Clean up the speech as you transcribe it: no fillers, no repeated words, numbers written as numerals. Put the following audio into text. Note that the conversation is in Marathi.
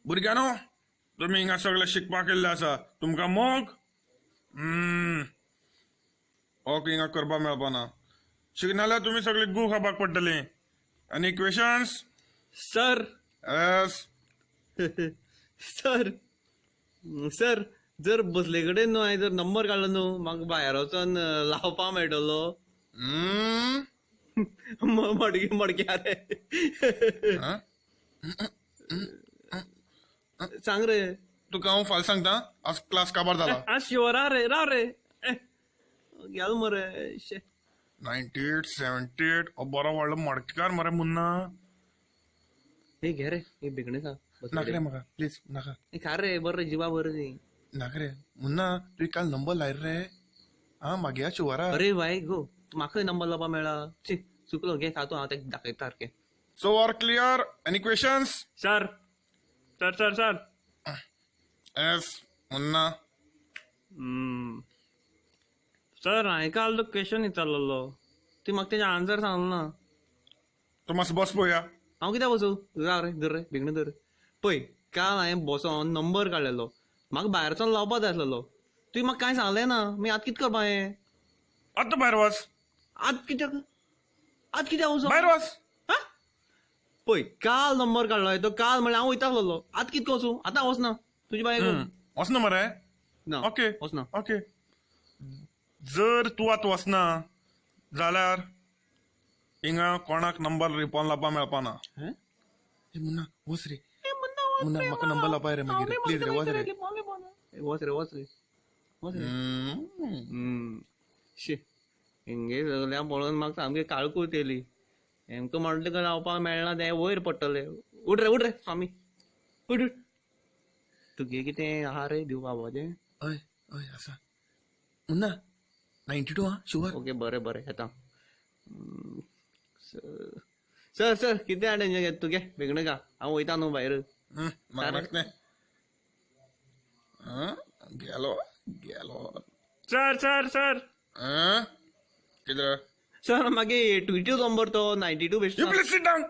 भुरग्यानो तुम्ही हिंगा सगळे शिकपाक येल्ले आसा तुमकां मोग ओके हिंगा करपा मेळपाना शिकनाल्यार तुम्ही सगळे गू खावपाक पडटले आनी questions sir yes sir sir जर बसले कडेन न्हू हांवें जर नंबर काडलो न्हू म्हाका भायर वचोन लावपा मेळटलो मडक्या रे सांग रे तुका हांव फाल्यां सांगता आज क्लास काबार जाला आज शिवर राव रे गेलो मरे 98 78 बरो व्हडलो मडकेकार मरे मुन्ना हे घे रे हे बेगणे खा नाका रे म्हाका प्लीज नाका हे खा रे बरं रे जिवा बरं रे नाका रे मुन्ना तुवें काल नंबर लायला रे हा मागे शिवरा अरे भाई गो म्हाका नंबर लावपा मेळ्ळा ची चुकलो घे खातो हांव तेका दाखयता सारकें so are clear any questions sir sir sir sir yes Munna sir हांवें काल तो क्वेश्चन विचारलेलो ती म्हाका तेजे आन्सर सांगलो ना तूं मातसो बस पळोवया हांव कित्याक वचूं राव रे धर रे बेगणे धर पळय काल हांवें बसोन नंबर काडलेलो म्हाका भायरचो लावपा जाय आसलेलो तुवें म्हाका कांय सांगलें ना मागीर आतां कितें करपा हें आतां भायर वच आतां कित्याक वचूं भायर वच पळय काल नंबर काडलो तो काल म्हणल्यार हांव वयता आसलेलो आतां कितें वचूं आतां वचना तुजी बाय वचना मरे ना ओके वचना ओके जर तूं आतां वचना जाल्यार हिंगा कोणाक नंबर रिपोन लावपा मेळपाना हें? मुन्ना वच रे मुन्ना म्हाका नंबर लावपाय रे मागीर प्लीज रे वच रे वच रे वच रे वच रे शी हिंगे सगळ्या पळोवन म्हाका सामकी काळकूळ येयली हेमकां म्हणलें की लावपाक मेळना तें वयर पडटलें उठ रे स्वामी उठ तुगे कितें आहा रे दिवपा बाबाचें हय हय आसा मुन्ना 92 हा शुअर ओके बरें येता सर सर कितें अटेंशन घेता तुगे बेगणे का हांव वयता न्हू भायर गेलो गेलो सर सर सर कितें सर मागे 22 नंबर तो 92 best you please sit down